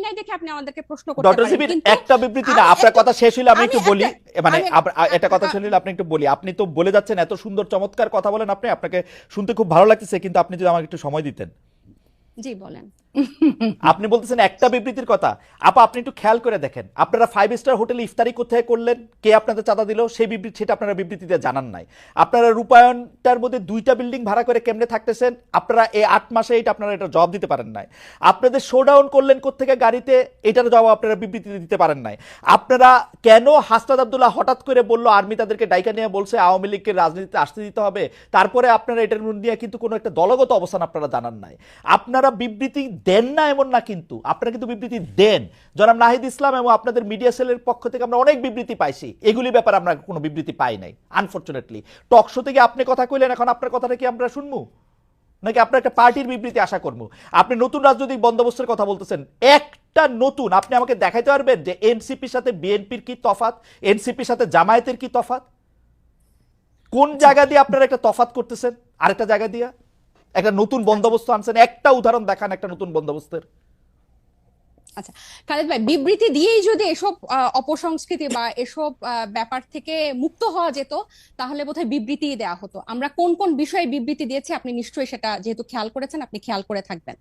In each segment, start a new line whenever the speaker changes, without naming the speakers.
নাই দেখে আপনি আমাদেরকে প্রশ্ন করতে
ডক্টর
পারেন,
সিবির
কিন্তু
একটা বিবৃতি না, আপনার কথা শেষ হইলে আমি
আমি
একটু বলি, মানে এটা কথা
একটা
শেষ হইলে আপনি একটু বলি। আপনি তো বলে যাচ্ছেন, এত সুন্দর চমৎকার কথা বলেন আপনি, আপনাকে শুনতে খুব ভালো লাগতেছে, কিন্তু আপনি যদি আমাকে একটু সময় দিতেন।
জি বলেন।
আপনি বলতেছেন একটা বিবৃতির কথা, আপা আপনি একটু খেয়াল করে দেখেন, আপনারা 5 স্টার হোটেলে ইফতারি কোথায় করলেন, কে আপনাদের চাঁদা দিল, সেই বিবৃতি সেটা আপনারা বিবৃতিতে জানান নাই। আপনারা রূপায়ণটার মধ্যে 2টা বিল্ডিং ভাড়া করে কেমনে থাকতেছেন, আপনারা এই 8 মাসে এটা আপনারা এটা জবাব দিতে পারেন নাই। আপনাদের শোডাউন করলেন কোত্থেকে গাড়িতে, এটার জবাব আপনারা বিবৃতিতে দিতে পারেন নাই। আপনারা কেন হাসনাত আব্দুল্লাহ হঠাৎ করে বলল আর্মি তাদেরকে ডাইকা নিয়ে বলছে আওয়ামী লীগকে রাজনীতিতে আসতে দিতে হবে, তারপরে আপনারা এটার নিয়ে কিন্তু কোনো একটা দলগত অবস্থান আপনারা জানান নাই। আপনারা বিবৃতি দেন না এমন না, কিন্তু আপনারা কিন্তু বিবৃতি দেন। জনাব নাহিদ ইসলাম এবং আপনাদের মিডিয়া সেলের পক্ষ থেকে আমরা অনেক বিবৃতি পাইছি, এগুলি ব্যাপারে আমরা কোনো বিবৃতি পাই নাই আনফরচুনেটলি। টক শো থেকে আপনি কথা কইলেন, এখন আপনার কথাটা কি আমরা শুনবো নাকি আপনার একটা পার্টির বিবৃতি আশা করবো? আপনি নতুন রাজনৈতিক বন্দোবস্তের কথা বলতেছেন, একটা নতুন আপনি আমাকে দেখাইতে পারবেন যে এনসিপির সাথে বিএনপির কি তফাৎ, এনসিপির সাথে জামায়াতের কি তফাৎ? কোন জায়গা দিয়ে আপনারা একটা তফাৎ করতেছেন আরেকটা জায়গা দিয়ে? একটা নতুন বন্দোবস্ত আনছেন, একটা উদাহরণ দেখান একটা নতুন বন্দোবস্তের।
আচ্ছা খালেদ ভাই, বিবৃতি দিয়েই যদি এসব অপসংস্কৃতি বা এসব ব্যাপার থেকে মুক্ত হওয়া যেত, তাহলে বোধহয় বিবৃতি দেওয়া হতো। আমরা কোন কোন বিষয়ে বিবৃতি দিয়েছি আপনি নিশ্চয়ই সেটা যেহেতু খেয়াল করেছেন, আপনি খেয়াল করে থাকবেন।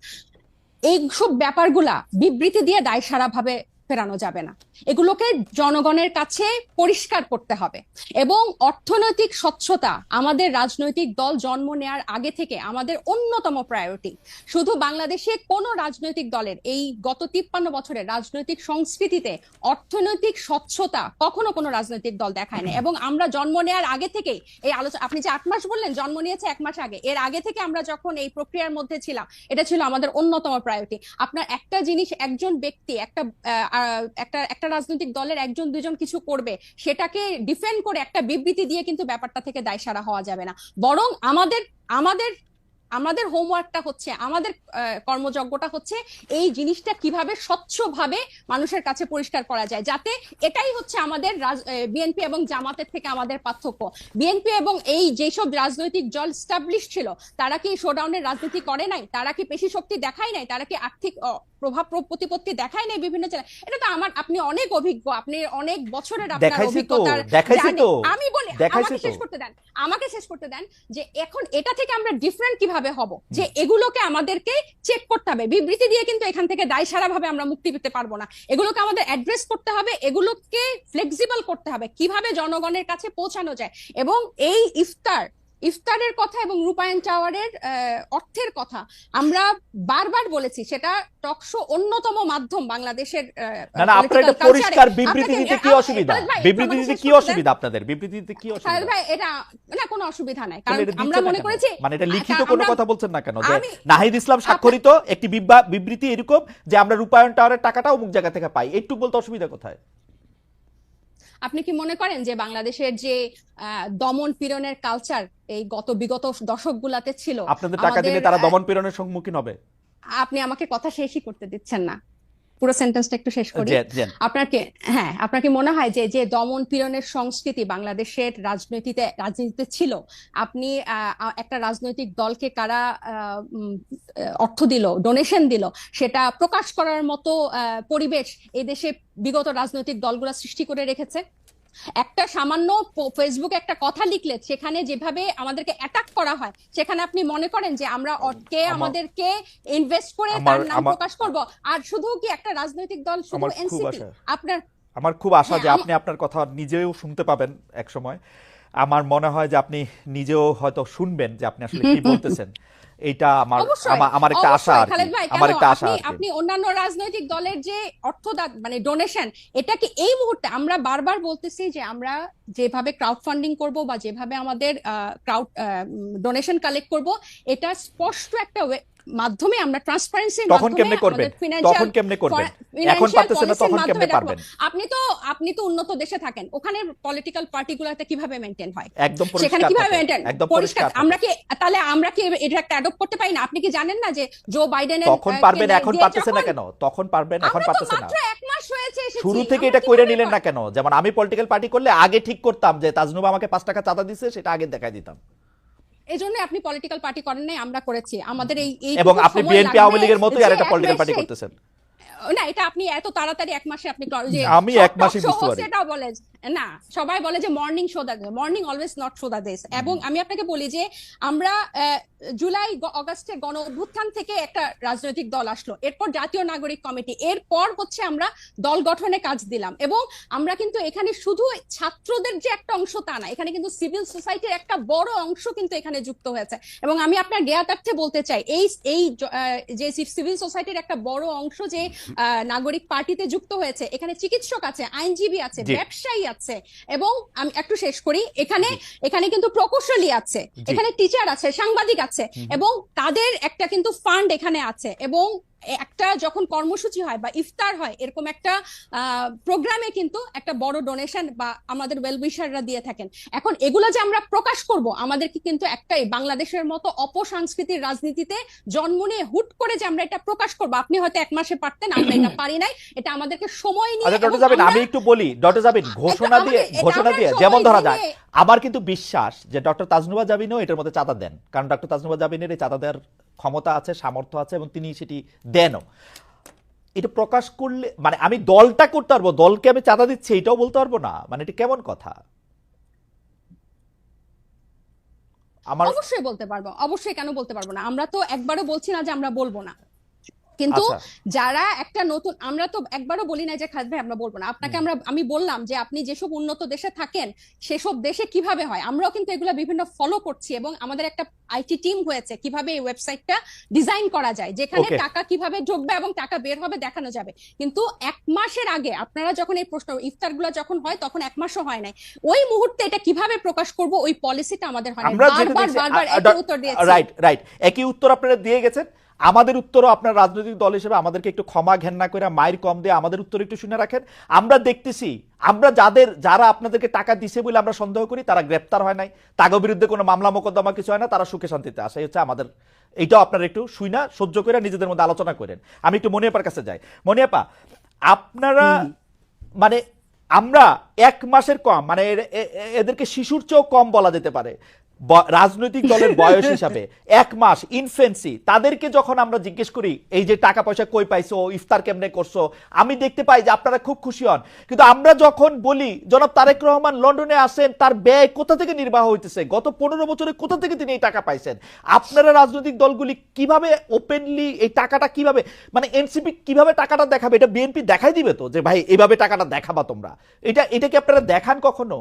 এইসব ব্যাপারগুলা বিবৃতি দিয়ে দায়সারা ভাবে ফেরানো যাবে না, এগুলোকে জনগণের কাছে পরিষ্কার করতে হবে। এবং অর্থনৈতিক স্বচ্ছতা আমাদের রাজনৈতিক দল জন্ম নেওয়ার আগে থেকে আমাদের অন্যতম প্রায়োরিটি। শুধু বাংলাদেশে কোন রাজনৈতিক দলের এই গত 53 বছরের রাজনৈতিক সংস্কৃতিতে অর্থনৈতিক স্বচ্ছতা কখনো কোনো রাজনৈতিক দল দেখায় না। এবং আমরা জন্ম নেওয়ার আগে থেকেই এই আলোচনা, আপনি যে 8 মাস বললেন, জন্ম নিয়েছে 1 মাস আগে, এর আগে থেকে আমরা যখন এই প্রক্রিয়ার মধ্যে ছিলাম, এটা ছিল আমাদের অন্যতম প্রায়োরিটি। আপনার একটা জিনিস, একজন ব্যক্তি একটা রাজনৈতিক দলের 1-2 জন কিছু করবে, সেটাকে ডিফেন্ড করে একটা বিবৃতি দিয়ে কিন্তু ব্যাপারটা থেকে দায়সারা হওয়া যাবে না। বরং আমাদের আমাদের আমাদের হোমওয়ার্কটা হচ্ছে, আমাদের কর্মযজ্ঞটা হচ্ছে এই জিনিসটা কিভাবে স্বচ্ছভাবে মানুষের কাছে পরিষ্কার করা যায়, যাতে এটাই হচ্ছে আমাদের বিএনপি এবং জামাতের থেকে আমাদের পার্থক্য। বিএনপি এবং এই যেসব রাজনৈতিক দল স্টাবলিশ ছিল, তারা কি শোডাউনের রাজনীতি করে নাই? তারা কি পেশি শক্তি দেখায় নাই? তারা কি আর্থিক প্রভাব প্রতিপত্তি দেখায় নাই বিভিন্ন জেলায়? এটা তো আপনি অনেক অভিজ্ঞ, আপনি অনেক বছরের আপনার অভিজ্ঞতার জানেন। আমি বলি, আমাকে শেষ করতে দেন যে এখন এটা থেকে আমরা ডিফারেন্ট কিভাবে হব, যে এগুলোকে আমাদেরকে চেক করতে হবে। বিবৃতি দিয়ে কিন্তু এখান থেকে দায়সারা ভাবে আমরা মুক্তি পেতে পারবো না। এগুলোকে আমাদের অ্যাড্রেস করতে হবে, এগুলোকে ফ্লেক্সিবল করতে হবে, কিভাবে জনগণের কাছে পৌঁছানো যায়। এবং এই ইফতারের কথা এবং রূপায়ণ টাওয়ারের অর্থের কথা আমরা বারবার বলেছি, সেটা টকশো অন্যতম মাধ্যম বাংলাদেশের।
না না, আপনার এটা পরিষ্কার বিবৃতি দিতে কি অসুবিধা? বিবৃতি দিতে কি অসুবিধা আপনাদের? বিবৃতি দিতে কি অসুবিধা?
ভাই এটা না, কোনো অসুবিধা নাই, কারণ আমরা মনে করেছি,
মানে এটা লিখিত কোনো কথা বলছেন না কেন যে নাহিদ ইসলাম স্বাক্ষরিত একটি বিবৃতি এরকম যে আমরা রূপায়ণ টাওয়ারের টাকাটা অমুক জায়গা থেকে পাই, একটু বলতে অসুবিধা কোথায়?
আপনি কি মনে করেন যে বাংলাদেশের যে দমন পীড়নের কালচার এই বিগত দশকগুলাতে ছিল,
আপনাদের টাকা দিলে তারা দমন পীড়নের সম্মুখীন হবে?
আপনি আমাকে কথা শেষই করতে দিচ্ছেন না, পুরো সেন্টেন্সটা একটু শেষ করি। আপনার কি মনে হয় যে যে দমন পীড়নের সংস্কৃতি বাংলাদেশের রাজনীতিতে ছিল, আপনি একটা রাজনৈতিক দলকে কারা অর্থ দিল, ডোনেশন দিল, সেটা প্রকাশ করার মতো পরিবেশ এই দেশে বিগত রাজনৈতিক দলগুলো সৃষ্টি করে রেখেছে? একটা সামান্য ফেসবুকে একটা কথা লিখলে সেখানে যেভাবে আমাদেরকে অ্যাটাক করা হয়, সেখানে আপনি মনে করেন যে আমরা আমাদেরকে ইনভেস্ট করে তার নাম প্রকাশ করব? আর শুধু কি একটা রাজনৈতিক দল, শুধু এনসিপি?
আমার খুব আশা যে আপনি আপনার কথা নিজেও শুনতে পাবেন এক সময়। আমার মনে হয় যে আপনি নিজেও হয়তো শুনবেন যে আপনি আসলে কি বলতেছেন। এটা আমার একটা আশা আর কি, আমার একটা আশা।
আপনি অন্যান্য রাজনৈতিক দলের যে অর্থদান মানে ডোনেশন, এটা কি এই মুহূর্তে আমরা বারবার বলতেছি যে আমরা যেভাবে ক্রাউড ফান্ডিং করব বা যেভাবে আমাদের ক্রাউড ডোনেশন কালেক্ট করব, এটা স্পষ্ট একটা মাধ্যমে আমরা ট্রান্সপারেন্সির মাধ্যমে
এখন পারতেছেন না, তখন কেমনে পারবেন?
আপনি তো উন্নত দেশে থাকেন, ওখানে পলিটিক্যাল পার্টিগুলোতে কিভাবে মেইনটেইন হয়,
একদম
সেখানে কিভাবে মেইনটেইন পরিষ্কার? আমরা কি এটা একটা অ্যাডপ্ট করতে পারি না? আপনি কি জানেন না যে জো বাইডেনের
তখন পারবেন, এখন পারতেছেন না কেন? তখন পারবেন, এখন পারতেছেন না।
মাত্র 1 মাস হয়েছে এসেছি,
শুরু থেকে এটা কইরা নিলেন না কেন? যেমন আমি পলিটিক্যাল পার্টি করলে আগে ঠিক করতাম যে তাজনুবা আমাকে 5 টাকা চাঁদা দিছে, সেটা আগে দেখাই দিতাম।
এজন্য আপনি পলিটিক্যাল পার্টি করেন নাই, আমরা করেছি। আমাদের এই
এবং আপনি বিএনপি আওয়ামী লীগের মতোই আর একটা পলিটিক্যাল পার্টি করতেছেন।
না, এটা আপনি এত তাড়াতাড়ি এক মাসে আপনি যে
আমি
সব
এক মাসে
টক শো
বুঝতে
হোস্ট
পারি।
এটাও বলে না, সবাই বলে যে মর্নিং শো দা, মর্নিং অলওয়েজ নট শো দা দিস। এবং আমি আপনাকে বলি যে আমরা জুলাই অগাস্টে গণ অভ্যুত্থান থেকে একটা রাজনৈতিক দল আসলো, এরপর জাতীয় নাগরিক কমিটি, এরপর হচ্ছে আমরা দল গঠনে কাজ দিলাম। এবং আমরা কিন্তু এখানে শুধু ছাত্রদের যে একটা অংশ তা না, এখানে কিন্তু সিভিল সোসাইটির একটা বড় অংশ কিন্তু এখানে যুক্ত হয়েছে। এবং আমি আপনার জ্ঞাতার্থে বলতে চাই, এই যে সিভিল সোসাইটির একটা বড় অংশ যে নাগরিক পার্টিতে যুক্ত হয়েছে, এখানে চিকিৎসক আছে, আইনজীবী আছে,
জি।
ব্যবসায়ী আছে, এবং আমি একটু শেষ করি, এখানে কিন্তু প্রকৌশলী আছে, এখানে টিচার আছে, সাংবাদিক আছে, এবং তাদের একটা কিন্তু ফান্ড এখানে আছে। এবং একটা যখন কর্মসূচি হয় বা ইফতার হয়, এরকম একটা প্রোগ্রামে কিন্তু একটা বড় ডোনেশন বা আমাদের ওয়েলউইশাররা দিয়ে থাকেন। এখন এগুলো যে আমরা প্রকাশ করব, আমাদেরকে কিন্তু একটাই বাংলাদেশের মতো অপসংস্কৃতির রাজনীতিতে জন্ম নিয়ে হুট করে যে আমরা এটা প্রকাশ করব, আপনি হয়তো এক মাসে পারতেন, আমরা এটা পারি নাই, এটা আমাদেরকে সময় নিয়ে।
আচ্ছা ডক্টর জাবিন, আমি একটু বলি, ডক্টর জাবিন ঘোষণা দিয়ে যেমন ধরা যায়, আমার কিন্তু বিশ্বাস যে ডক্টর তাজনুবা জাবিনও এটার মধ্যে চাঁদা দেন, কারণ ডক্টর তাজনুবা জাবিনের এই চাঁদা দেওয়ার ক্ষমতা আছে, সামর্থ্য আছে, এবং তিনি সেটি দেনও। এটা প্রকাশ করলে মানে আমি দলটা করতে পারবো, দলকে আমি চাঁদা দিচ্ছি এটাও বলতে পারবো না, মানে এটা কেমন কথা? আমার
অবশ্যই বলতে পারবো, অবশ্যই, কেন বলতে পারবো না? আমরা তো একবারও বলছি না যে আমরা বলবো না, কিন্তু
আচ্ছা
যারা একটা নতুন, আমরা তো একবারও বলি না যে খালেদ ভাই আমরা বলবো না আপনাকে। আমি বললাম যে আপনি যেসব উন্নত দেশে থাকেন সেসব দেশে কিভাবে হয়, আমরাও কিন্তু এগুলো বিভিন্ন ফলো করছি, এবং আমাদের একটা আইটি টিম হয়েছে কিভাবে এই ওয়েবসাইটটা ডিজাইন করা যায়, যেখানে
ওকে,
টাকা কিভাবে ঢুকবে এবং টাকা বের হবে দেখানো যাবে। কিন্তু এক মাসের আগে আপনারা যখন এই প্রশ্ন ইফতারগুলো যখন হয়, তখন এক মাসও হয় নাই, ওই মুহূর্তে এটা কিভাবে প্রকাশ করব ওই পলিসিটা আমাদের হয় না।
আমরা যেটা
বারবার
দেখছি
বারবার একই উত্তর দিয়েছি।
রাইট রাইট, একই উত্তর আপনারা দিয়ে গেছেন। আমাদের উত্তরও আপনার রাজনৈতিক দল হিসেবে আমাদেরকে একটু ক্ষমা ঘেন্না করে মায়ের কম দিয়ে আমাদের উত্তর একটু শুনে রাখেন। আমরা দেখতেছি, আমরা যারা আপনাদেরকে টাকা দিছে বলে আমরা সন্দেহ করি, তারা গ্রেপ্তার হয় নাই, তাদের বিরুদ্ধে কোনো মামলা মোকদ্দমা কিছু হয় না, তারা সুখে শান্তিতে আসে, হচ্ছে আমাদের। এইটাও আপনারা একটু শুইনা সহ্য করে নিজেদের মধ্যে আলোচনা করেন। আমি একটু মনিয়াপার কাছে যাই। মনিয়াপা, আপনারা মানে আমরা এক মাসের কম, মানে এদেরকে শিশুর চেয়েও কম বলা যেতে পারে রাজনৈতিক দলের বয়স হিসাবে, এক মাস ইনফেন্সি, তাদেরকে যখন আমরা জিজ্ঞেস করি এই যে টাকা পয়সা কই পাইছো, ইফতার কেমনে করছো, আমি দেখতে পাই যে আপনারা খুব খুশি হন। কিন্তু আমরা যখন বলি জনাব তারেক রহমান লন্ডনে আসেন, তার ব্যয় কোথা থেকে নির্বাহ হইতেছে, গত 15 বছরে কোথা থেকে তিনি এই টাকা পাইছেন, আপনারা রাজনৈতিক দলগুলি কিভাবে ওপেনলি এই টাকাটা কিভাবে, মানে এনসিপি কিভাবে টাকাটা দেখাবে, এটা বিএনপি দেখাই দিবে তো যে ভাই এইভাবে টাকাটা দেখাবা তোমরা, এটা কি আপনারা দেখান কখনো?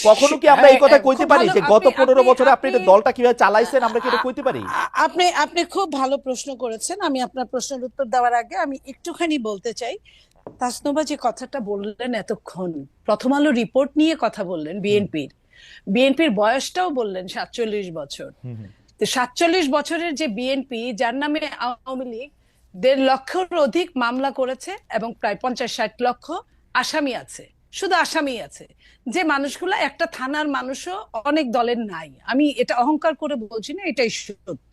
কখনো কি আমরা এই কথা কইতে পারি যে গত 15 বছরে আপনি এটা দলটা কিভাবে চালাইছেন, আমরা কি এটা কইতে পারি?
আপনি খুব ভালো প্রশ্ন করেছেন। আমি আপনার প্রশ্নের উত্তর দেওয়ার আগে আমি একটুখানি বলতে চাই, তাসনুবা যে কথাটা বললেন এতক্ষণ, প্রথম আলো রিপোর্ট নিয়ে কথা বললেন, বিএনপির বয়সটাও বললেন 47 বছর। তো 47 বছরের যে বিএনপি, যার নামে আওয়ামী লীগ 1.5 লক্ষের অধিক মামলা করেছে এবং প্রায় 50-60 লক্ষ আসামি আছে, শুধু আসামি আছে, যে মানুষগুলো একটা থানার মানুষও অনেক দলের নাই। আমি এটা অহংকার করে বলছি না, এটাই সত্য।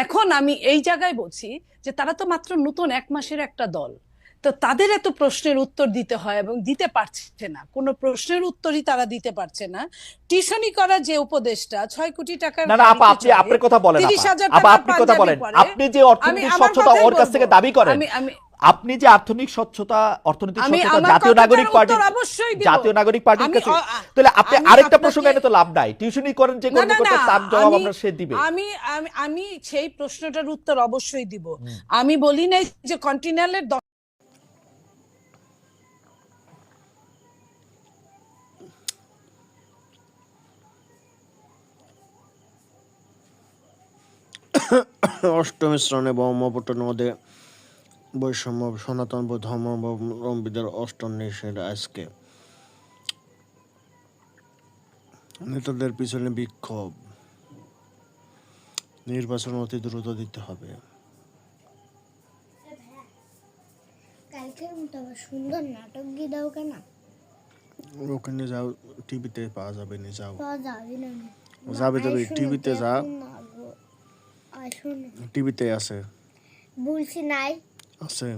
এখন আমি এই জায়গায় বলছি যে তারা তো মাত্র নতুন 1 মাসের একটা দল, তো তাদের এত প্রশ্নের উত্তর দিতে হয় এবং দিতে পারছে না, কোনো প্রশ্নের উত্তরই তারা দিতে পারছে না। টিউশনি করা যে উপদেশটা 6 কোটি টাকার
না না আপা, আপনি আপনার কথা বলেন,
30,000
আপা
টাকার
আপনি কথা
পাঞ্জাবি
বলেন,
পরে।
আপনি যে অর্থনৈতিক
আমার
স্বচ্ছতা
কথাই
ওর কাছ থেকে
বলবো।
দাবি করেন,
আমি
আপনি যে অর্থনৈতিক স্বচ্ছতা
আমি
জাতীয়
আমার
নাগরিক
কথাটার
পার্টি,
উত্তর অবশ্যই দিব।
জাতীয় নাগরিক পার্টির
আমি
কাছে,
আ-
তাহলে আপনি
আমি
আরেকটা
আপনাকে-
প্রসঙ্গ এনে তো লাভ নাই, টিউশনি করেন যে
না না না,
কর্মকর্তা, তার জবাব
আমি
আমরা সে দিবে।
আমি আমি আমি সেই প্রশ্নটার উত্তর অবশ্যই দিব। আমি বলি নাই যে কন্টিনেন্টালের
অষ্টমী শ্রেণী ব্রহ্মপুত্রের নদে বৈষম্য সনাতন ধর্মাবলম্বীদের অষ্টম নিষেধ আজকে নেতাদের পিছনে বিক্ষোভ, নির্বাচন অতি দ্রুত দিতে হবে।
কালকের মতো আবার সুন্দর নাটক দিয়ে দাও কেন?
ওখানে যাও, টিভিতে পাওয়া যাবে না, যাও
পাওয়া যাবে না।
যাবে যাবে, টিভিতে যা,
আসুন,
টিভিতে আছে
বলছি নাই।
আছে।